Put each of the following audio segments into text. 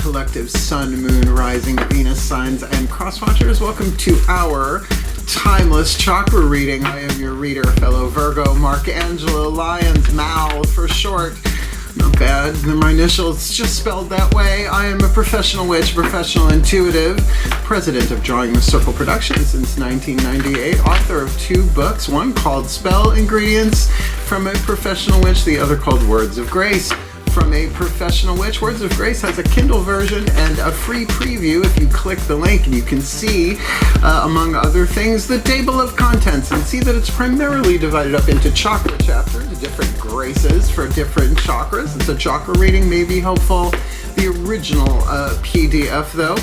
collective sun, moon, rising, Venus signs, and crosswatchers. Welcome to our Timeless Chakra Reading. I am your reader, fellow Virgo, Angelo, Lyons, Mal for short. Not bad. My initials just spelled that way. I am a professional witch, professional intuitive, president of Drawing the Circle Productions since 1998, author of 2 books, one called Spell Ingredients from a Professional Witch, the other called Words of Grace from a Professional Witch. Words of Grace has a Kindle version and a free preview if you click the link, and you can see, among other things, the table of contents and see that it's primarily divided up into chakra chapters, different graces for different chakras, and so chakra reading may be helpful. The original PDF, though,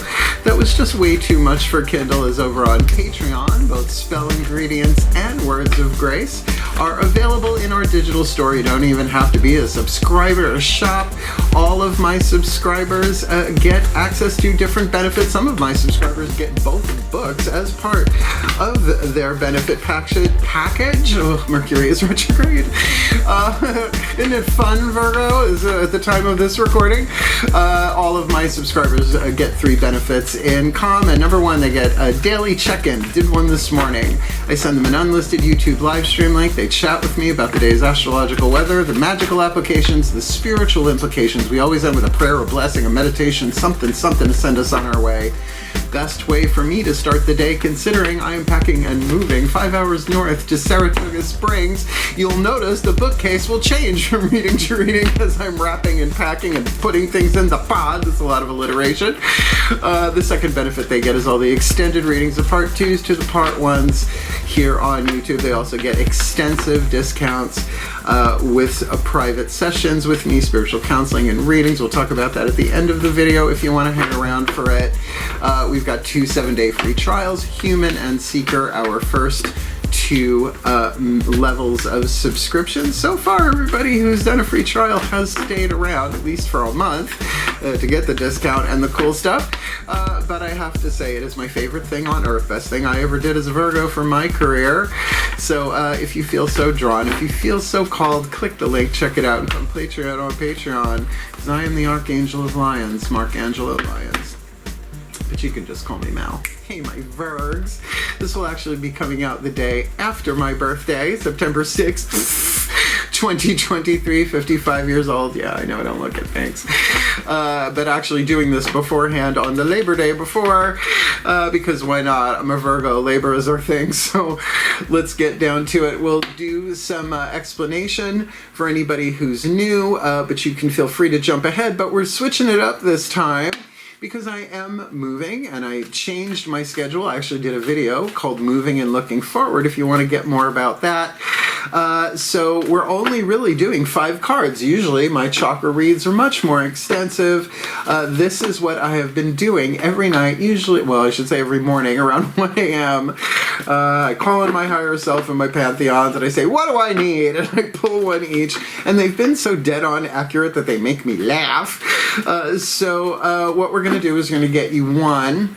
that was just way too much for Kindle, is over on Patreon. Both Spell Ingredients and Words of Grace are available in our digital store. You don't even have to be a subscriber or shop. All of my subscribers get access to different benefits. Some of my subscribers get both books as part of their benefit package. Oh, Mercury is retrograde. Isn't it fun, Virgo? Is at the time of this recording. All of my subscribers get 3 benefits in common. Number 1, they get a daily check-in. Did one this morning. I send them an unlisted YouTube live stream link. They chat with me about the day's astrological weather, the magical applications, the spiritual implications. We always end with a prayer, a blessing, a meditation, something to send us on our way. Best way for me to start the day, considering I am packing and moving 5 hours north to Saratoga Springs. You'll notice the bookcase will change from reading to reading as I'm wrapping and packing and putting things in the pod. That's a lot of alliteration. The second benefit they get is all the extended readings, the part 2s to the part 1s here on YouTube. They also get extensive discounts with private sessions with me, spiritual counseling and readings. We'll talk about that at the end of the video if you want to hang around for it. We've got 2 7-day free trials, Human and Seeker, our first 2 levels of subscription. So far, everybody who's done a free trial has stayed around, at least for a month, to get the discount and the cool stuff. But I have to say, it is my favorite thing on earth, best thing I ever did as a Virgo for my career. So if you feel so drawn, if you feel so called, click the link, check it out, and come Patreon on Patreon, because I am the Archangel of Lyons, Angelo Lyons. But you can just call me Mal. Hey, my Virgs. This will actually be coming out the day after my birthday, September 6th, 2023, 55 years old. Yeah, I know I don't look it, thanks. But actually doing this beforehand on the Labor Day before, because why not? I'm a Virgo, labor is our thing, so let's get down to it. We'll do some explanation for anybody who's new, but you can feel free to jump ahead, but we're switching it up this time, because I am moving and I changed my schedule. I actually did a video called Moving and Looking Forward if you want to get more about that. So we're only really doing 5 cards. Usually my chakra reads are much more extensive. This is what I have been doing every night, usually, well, I should say every morning around 1 a.m. I call in my higher self and my pantheons and I say, what do I need? And I pull one each. And they've been so dead on accurate that they make me laugh. So what we're going to do is going to get you one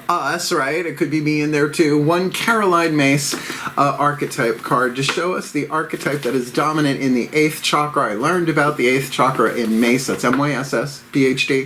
us, right? It could be me in there too. One Caroline Myss archetype card to show us the archetype that is dominant in the 8th chakra. I learned about the 8th chakra in Myss, that's M-Y-S-S, PhD,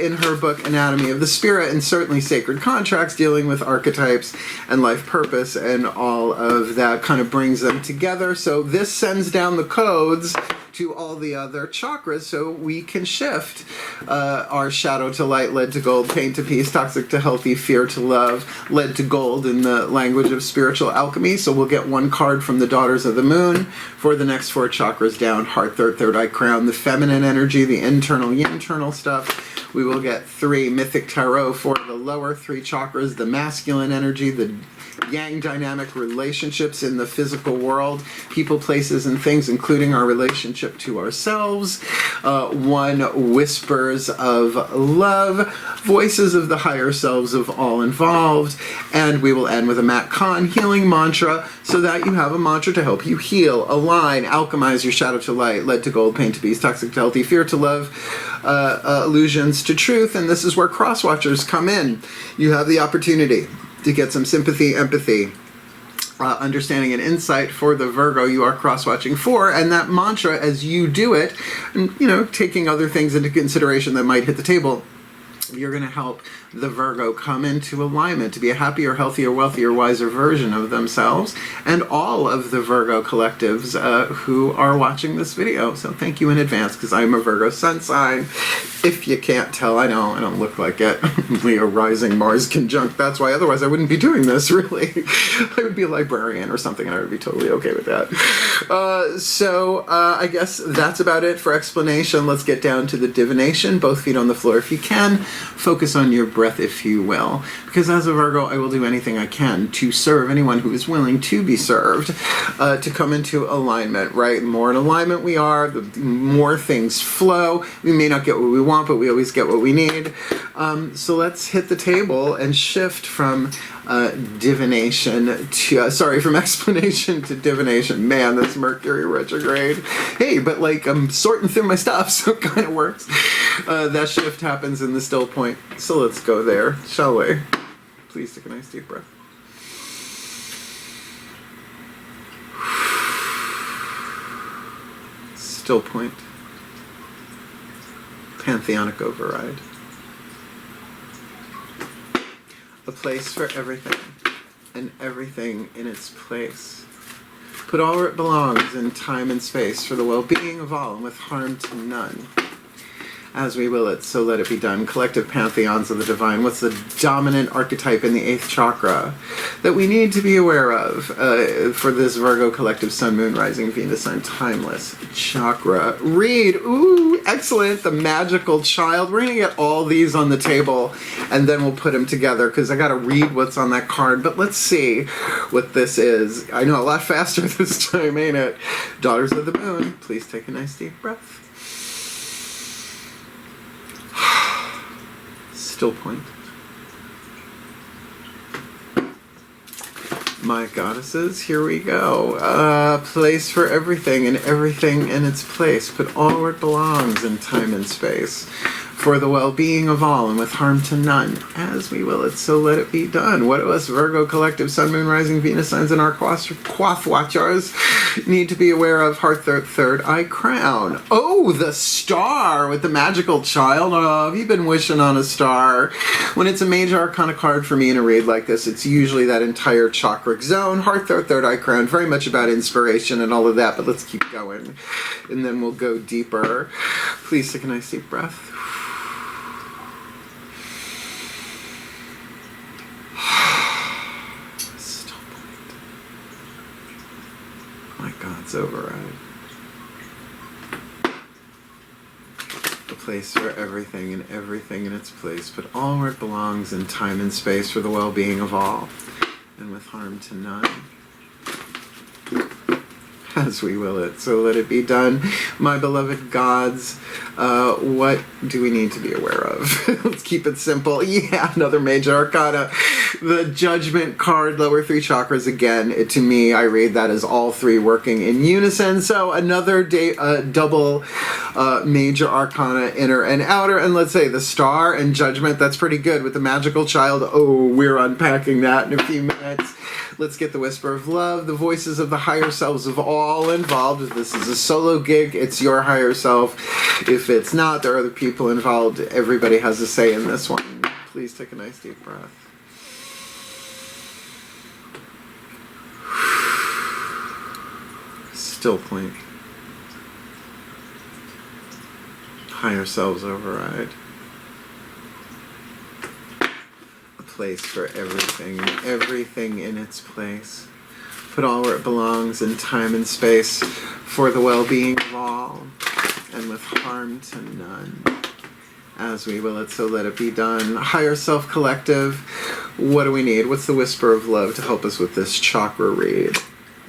in her book Anatomy of the Spirit, and certainly Sacred Contracts, dealing with archetypes and life purpose, and all of that kind of brings them together. So this sends down the codes to all the other chakras so we can shift our shadow to light, lead to gold, pain to peace, toxic to healthy, fear to love, lead to gold in the language of spiritual alchemy. So we'll get 1 card from the Daughters of the Moon for the next 4 chakras down: heart, third eye, crown, the feminine energy, the internal, internal stuff. We will get 3 Mythic Tarot for the lower 3 chakras, the masculine energy, the yang dynamic, relationships in the physical world, people, places, and things, including our relationship to ourselves. 1 Whispers of Love, voices of the higher selves of all involved. And we will end with a Matt Kahn healing mantra, so that you have a mantra to help you heal, align, alchemize your shadow to light, lead to gold, pain to peace, toxic to healthy, fear to love, illusions to truth. And this is where crosswatchers come in. You have the opportunity to get some sympathy, empathy, understanding and insight for the Virgo you are cross-watching for, and that mantra as you do it, and taking other things into consideration that might hit the table, you're going to help the Virgo come into alignment to be a happier, healthier, wealthier, wiser version of themselves, and all of the Virgo collectives who are watching this video. So thank you in advance, because I'm a Virgo sun sign. If you can't tell, I know I don't look like it. Leo rising, Mars conjunct. That's why, otherwise I wouldn't be doing this, really. I would be a librarian or something, and I would be totally okay with that. I guess that's about it for explanation. Let's get down to the divination. Both feet on the floor if you can. Focus on your breath, if you will. Because as a Virgo, I will do anything I can to serve anyone who is willing to be served, to come into alignment, right? The more in alignment we are, the more things flow. We may not get what we want, but we always get what we need. So let's hit the table and shift from divination to, from explanation to divination. Man, that's Mercury retrograde. Hey, but like I'm sorting through my stuff, so it kind of works. That shift happens in the still point. So let's go there, shall we? Please take a nice deep breath. Still point. Pantheonic override. A place for everything, and everything in its place. Put all where it belongs in time and space for the well-being of all and with harm to none. As we will it, so let it be done. Collective pantheons of the divine. What's the dominant archetype in the 8th chakra that we need to be aware of for this Virgo collective Sun, Moon, Rising, Venus, and Timeless Chakra Read? Ooh, excellent. The magical child. We're going to get all these on the table, and then we'll put them together, because I got to read what's on that card. But let's see what this is. I know, a lot faster this time, ain't it? Daughters of the Moon, please take a nice deep breath. Still point. My goddesses, here we go. Place for everything and everything in its place. Put all where it belongs in time and space. For the well-being of all and with harm to none. As we will it, so let it be done. What do us Virgo collective Sun, Moon, Rising, Venus signs and our quaff watchers need to be aware of? Heart, third eye crown. Oh, the star with the magical child. Oh, have you been wishing on a star? When it's a major arcana card for me in a read like this, it's usually that entire chakra zone. Heart, third eye crown. Very much about inspiration and all of that, but let's keep going. And then we'll go deeper. Please take a nice deep breath. My God's override. A place for everything and everything in its place, but all where it belongs in time and space for the well-being of all and with harm to none. As we will it, so let it be done. My beloved gods, what do we need to be aware of? Let's keep it simple. Yeah, another major arcana. The Judgment card, lower 3 chakras again. To me, I read that as all 3 working in unison. So another double major arcana, inner and outer. And let's say the star and Judgment, that's pretty good with the magical child. Oh, we're unpacking that in a few minutes. Let's get the whisper of love, the voices of the higher selves of all involved. If this is a solo gig, it's your higher self. If it's not, there are other people involved. Everybody has a say in this one. Please take a nice deep breath. Still point. Higher selves override. Place for everything, and everything in its place. Put all where it belongs in time and space for the well-being of all and with harm to none. As we will it, so let it be done. Higher self collective, what do we need? What's the whisper of love to help us with this chakra read?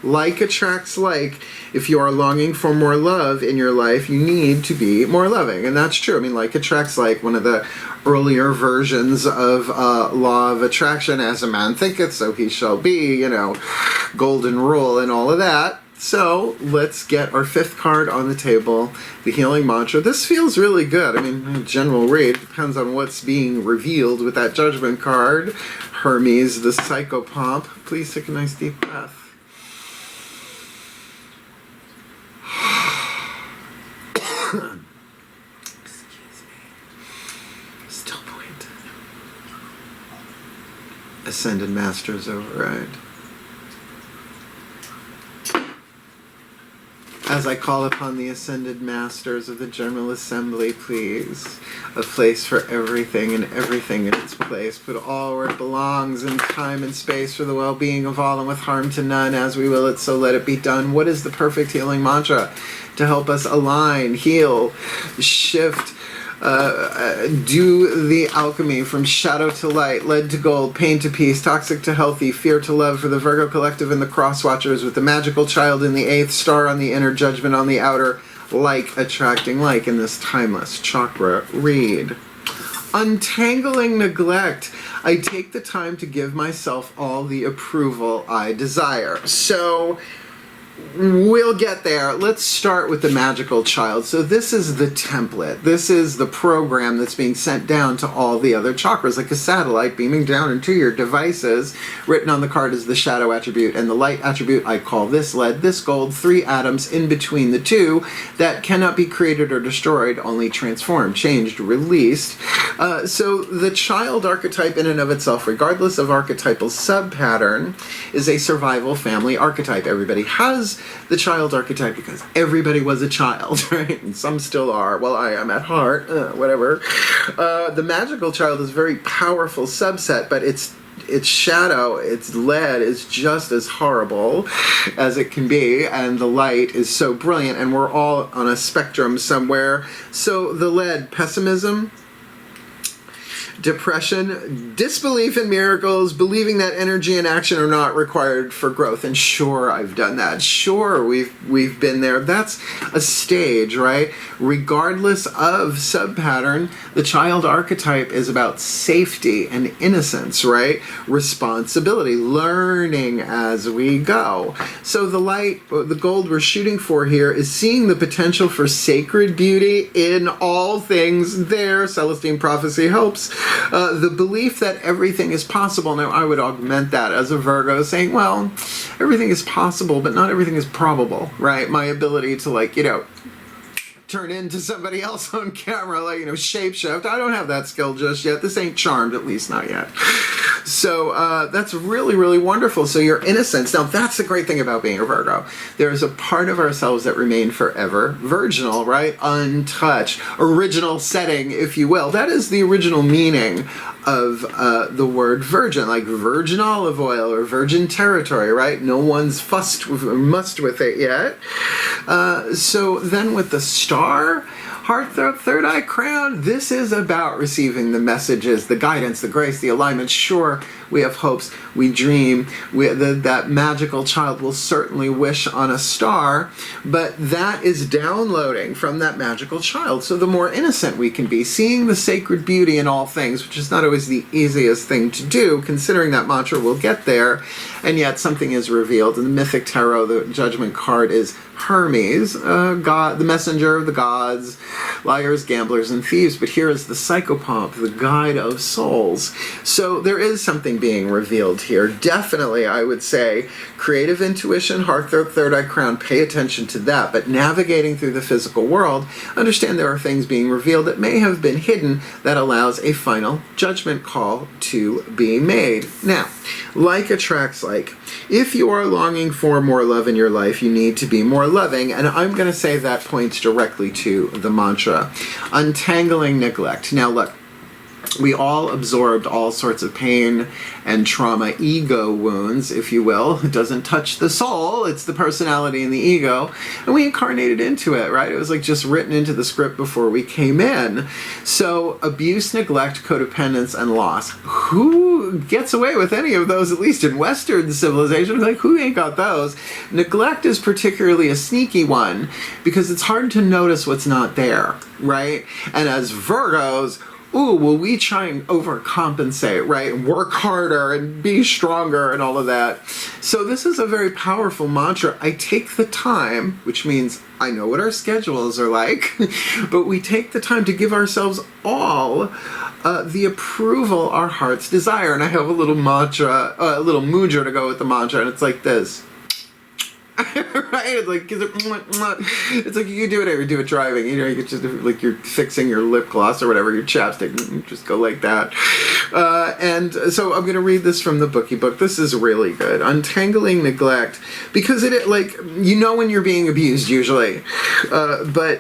Like attracts like. If you are longing for more love in your life, you need to be more loving. And that's true. I mean, like attracts like, one of the earlier versions of law of attraction. As a man thinketh, so he shall be, golden rule and all of that. So let's get our 5th card on the table, the healing mantra. This feels really good. I mean, general read depends on what's being revealed with that Judgment card. Hermes, the psychopomp. Please take a nice deep breath. Ascended Masters override. As I call upon the Ascended Masters of the General Assembly, please, a place for everything and everything in its place. Put all where it belongs in time and space for the well-being of all and with harm to none. As we will it, so let it be done. What is the perfect healing mantra to help us align, heal, shift, do the alchemy from shadow to light, lead to gold, pain to peace, toxic to healthy, fear to love for the Virgo Collective and the Cross Watchers, with the magical child in the 8th, star on the inner, judgment on the outer, like attracting like in this timeless chakra read. Untangling neglect. I take the time to give myself all the approval I desire. So we'll get there. Let's start with the magical child. So this is the template. This is the program that's being sent down to all the other chakras, like a satellite beaming down into your devices. Written on the card is the shadow attribute, and the light attribute I call this lead, this gold, 3 atoms in between the two that cannot be created or destroyed, only transformed, changed, released. So the child archetype in and of itself, regardless of archetypal sub-pattern, is a survival family archetype. Everybody has the child archetype because everybody was a child, right? And some still are. Well, I am at heart, whatever. The magical child is a very powerful subset, but its shadow, its lead, is just as horrible as it can be, and the light is so brilliant, and we're all on a spectrum somewhere. So the lead, pessimism, depression, disbelief in miracles, believing that energy and action are not required for growth. And sure, I've done that. Sure, we've been there. That's a stage, right? Regardless of sub-pattern, the child archetype is about safety and innocence, right? Responsibility, learning as we go. So the light, the gold we're shooting for here is seeing the potential for sacred beauty in all things there. Celestine prophecy helps. The belief that everything is possible. Now, I would augment that as a Virgo, saying, well, everything is possible, but not everything is probable, right? My ability to, turn into somebody else on camera, shapeshift. I don't have that skill just yet. This ain't Charmed, at least not yet. So that's really, really wonderful. So your innocence. Now, that's the great thing about being a Virgo. There's a part of ourselves that remain forever virginal, right? Untouched. Original setting, if you will. That is the original meaning of the word virgin, like virgin olive oil or virgin territory, right? No one's fussed with or mussed with it yet. So then with the star, heart, throat, third eye, crown, this is about receiving the messages, the guidance, the grace, the alignment. Sure, we have hopes, we dream, that magical child will certainly wish on a star, but that is downloading from that magical child. So the more innocent we can be, seeing the sacred beauty in all things, which is not always the easiest thing to do, considering that mantra will get there, and yet something is revealed. In the Mythic Tarot, the judgment card is Hermes, God, the messenger of the gods, liars, gamblers, and thieves. But here is the psychopomp, the guide of souls. So there is something being revealed here. Definitely, I would say, creative intuition, heart, throat, third eye, crown, pay attention to that. But navigating through the physical world, understand there are things being revealed that may have been hidden that allows a final judgment call to be made. Now, like attracts like. If you are longing for more love in your life, you need to be more loving, and I'm going to say that points directly to the mantra. Untangling neglect. Now look, we all absorbed all sorts of pain and trauma, ego wounds, if you will. It doesn't touch the soul, it's the personality and the ego, and we incarnated into it, right? It was like just written into the script before we came in. So abuse, neglect, codependence, and loss. Who gets away with any of those, at least in Western civilization? Like, who ain't got those? Neglect is particularly a sneaky one because it's hard to notice what's not there, right? And as Virgos, ooh, well, we try and overcompensate, right? Work harder and be stronger and all of that. So this is a very powerful mantra. I take the time, which means I know what our schedules are like, but we take the time to give ourselves all the approval our hearts desire. And I have a little mantra, a little mudra to go with the mantra, and it's like this. Right? It's like, it's like you do it driving. You know, you could just, like, you're fixing your lip gloss or whatever, your chapstick, just go like that. And so I'm going to read this from the bookie book. This is really good. Untangling neglect, because it, like, you know when you're being abused usually, but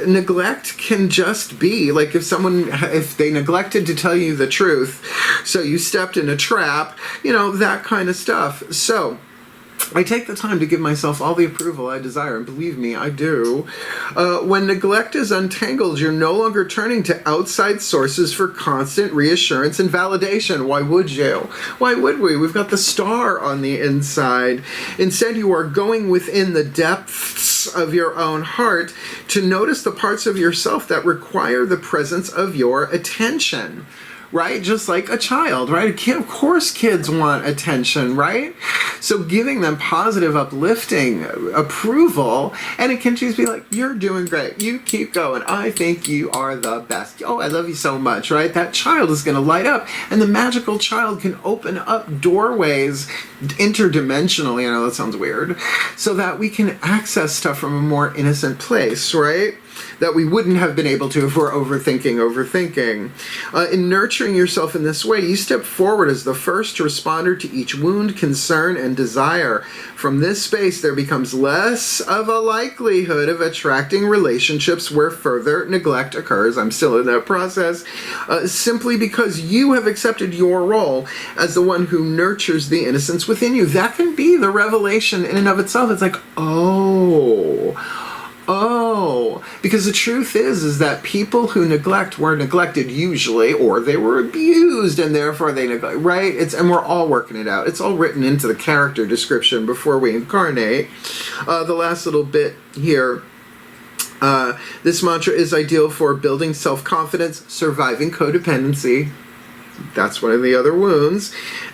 neglect can just be like if they neglected to tell you the truth, so you stepped in a trap, you know, that kind of stuff. So I take the time to give myself all the approval I desire, and believe me, I do. When neglect is untangled, you're no longer turning to outside sources for constant reassurance and validation. Why would you? Why would we? We've got the star on the inside. Instead, you are going within the depths of your own heart to notice the parts of yourself that require the presence of your attention. Right? Just like a child, right? Of course kids want attention, right? So giving them positive, uplifting approval, and it can just be like, you're doing great. You keep going. I think you are the best. Oh, I love you so much, right? That child is going to light up, and the magical child can open up doorways interdimensionally. I know that sounds weird. So that we can access stuff from a more innocent place, right? That we wouldn't have been able to if we're overthinking. In nurturing yourself in this way, you step forward as the first responder to each wound, concern, and desire. From this space, there becomes less of a likelihood of attracting relationships where further neglect occurs. I'm still in that process. Simply because you have accepted your role as the one who nurtures the innocence within you. That can be the revelation in and of itself. It's like, because the truth is that people who neglect were neglected usually, or they were abused and therefore they neglect, right? And we're all working it out. It's all written into the character description before we incarnate. The last little bit here. This mantra is ideal for building self-confidence, surviving codependency. That's one of the other wounds.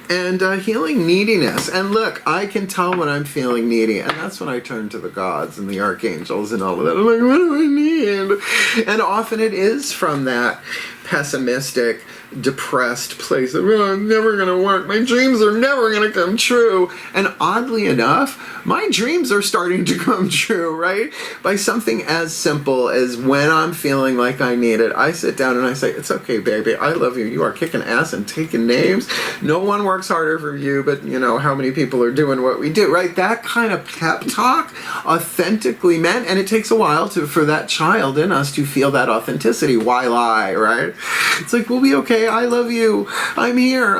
And healing neediness. And look, I can tell when I'm feeling needy. And that's when I turn to the gods and the archangels and all of that. I'm like, what do I need? And often it is from that pessimistic, depressed place of, oh, it's never going to work. My dreams are never going to come true. And oddly enough, my dreams are starting to come true, right? By something as simple as when I'm feeling like I need it, I sit down and I say, it's okay, baby. I love you. You are kicking ass and taking names. No one works harder for you, but you know how many people are doing what we do, right? That kind of pep talk authentically meant, and it takes a while for that child in us to feel that authenticity. Why lie, right? It's like, we'll be okay. I love you. I'm here,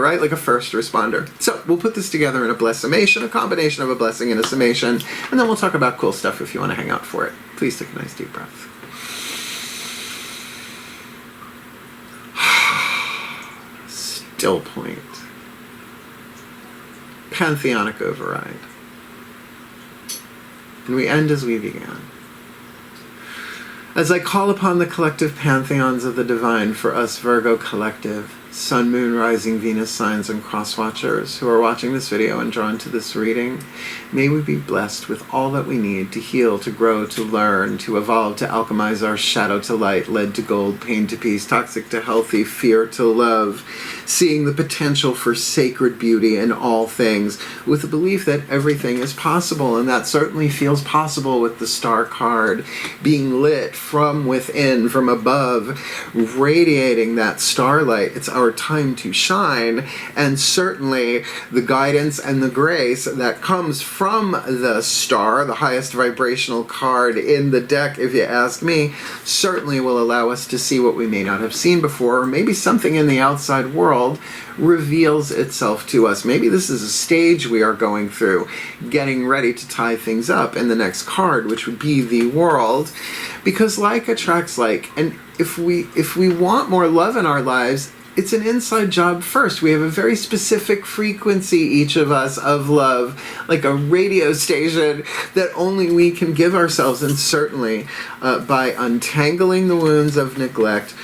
right? Like a first responder. So we'll put this together in a blessimation, a combination of a blessing and a summation, and then we'll talk about cool stuff if you want to hang out for it. Please take a nice deep breath. Still point. Pantheonic override. And we end as we began. As I call upon the collective pantheons of the divine for us Virgo collective, Sun, Moon, Rising, Venus signs, and cross-watchers who are watching this video and drawn to this reading, may we be blessed with all that we need to heal, to grow, to learn, to evolve, to alchemize our shadow to light, lead to gold, pain to peace, toxic to healthy, fear to love, seeing the potential for sacred beauty in all things, with the belief that everything is possible, and that certainly feels possible with the star card, being lit from within, from above, radiating that starlight. It's our time to shine, and certainly the guidance and the grace that comes from the star, the highest vibrational card in the deck, if you ask me, certainly will allow us to see what we may not have seen before, or maybe something in the outside world reveals itself to us. Maybe this is a stage we are going through, getting ready to tie things up in the next card, which would be the world, because like attracts like, and if we want more love in our lives, it's an inside job first. We have a very specific frequency, each of us, of love, like a radio station that only we can give ourselves. And certainly by untangling the wounds of neglect,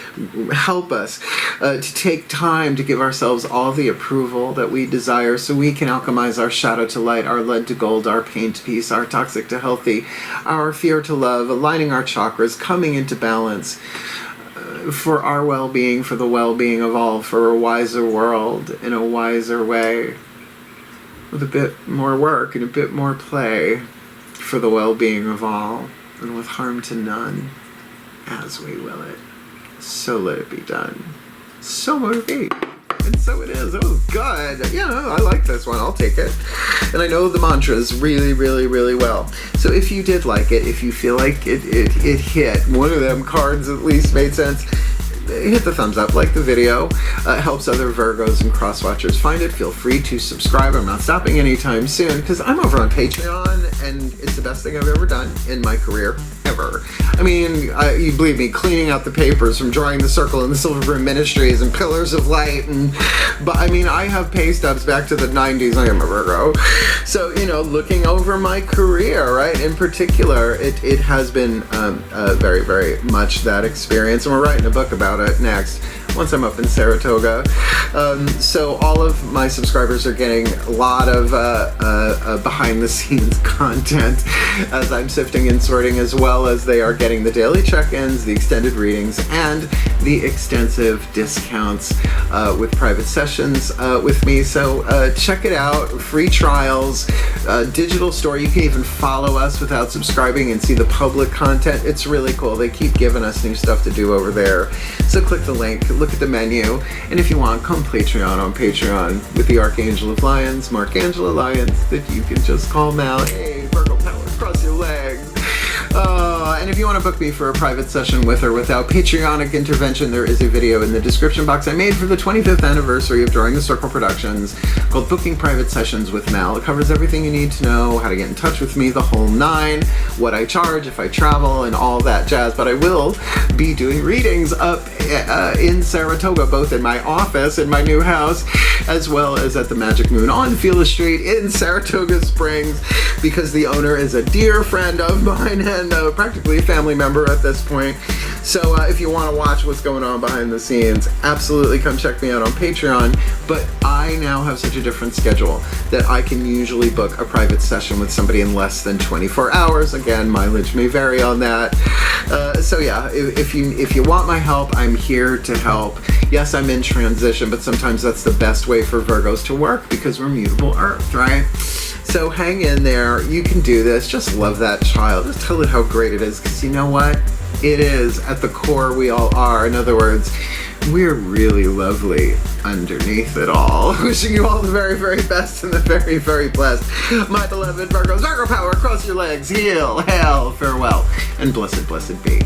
help us to take time to give ourselves all the approval that we desire so we can alchemize our shadow to light, our lead to gold, our pain to peace, our toxic to healthy, our fear to love, aligning our chakras, coming into balance, for our well-being, for the well-being of all, for a wiser world in a wiser way. with a bit more work and a bit more play for the well-being of all, and with harm to none, as we will it. So let it be done. So motivate. And so it is. Oh, good. Yeah, I like this one. I'll take it. And I know the mantras really, really, really well. So if you did like it, if you feel like it hit, one of them cards at least made sense, hit the thumbs up, like the video. It helps other Virgos and cross-watchers find it. Feel free to subscribe. I'm not stopping anytime soon because I'm over on Patreon, and it's the best thing I've ever done in my career, ever. I mean, you believe me, cleaning out the papers from Drawing the Circle and the Silver Room Ministries and Pillars of Light, but I mean, I have pay stubs back to the 90s. I am a Virgo. So, looking over my career, right, in particular, it has been very, very much that experience, and we're writing a book about it next, once I'm up in Saratoga. So all of my subscribers are getting a lot of behind-the-scenes content as I'm sifting and sorting, as well as they are getting the daily check-ins, the extended readings, and the extensive discounts with private sessions with me. So check it out. Free trials, digital store. You can even follow us without subscribing and see the public content. It's really cool. They keep giving us new stuff to do over there. So click the link, look at the menu, and if you want, come Patreon on Patreon with the Archangel of Lyons, Angelo Lyons, that you can just call now. Hey, Virgo power, cross your legs. And if you want to book me for a private session with or without Patreonic intervention, there is a video in the description box I made for the 25th anniversary of Drawing the Circle Productions called Booking Private Sessions with Mal. It covers everything you need to know, how to get in touch with me, the whole nine, what I charge if I travel, and all that jazz. But I will be doing readings up in Saratoga, both in my office in my new house, as well as at the Magic Moon on Fila Street in Saratoga Springs, because the owner is a dear friend of mine and practically a family member at this point. So if you want to watch what's going on behind the scenes, absolutely come check me out on Patreon. But I now have such a different schedule that I can usually book a private session with somebody in less than 24 hours. Again, mileage may vary on that. So yeah, if you want my help, I'm here to help. Yes, I'm in transition, but sometimes that's the best way for Virgos to work because we're mutable Earth, right? So hang in there. You can do this. Just love that child. Just tell it how great it is, because you know what? It is. At the core, we all are. In other words, we're really lovely underneath it all. Wishing you all the very, very best and the very, very blessed. My beloved Virgos, Virgo power, cross your legs, heal, hail, farewell, and blessed, blessed be.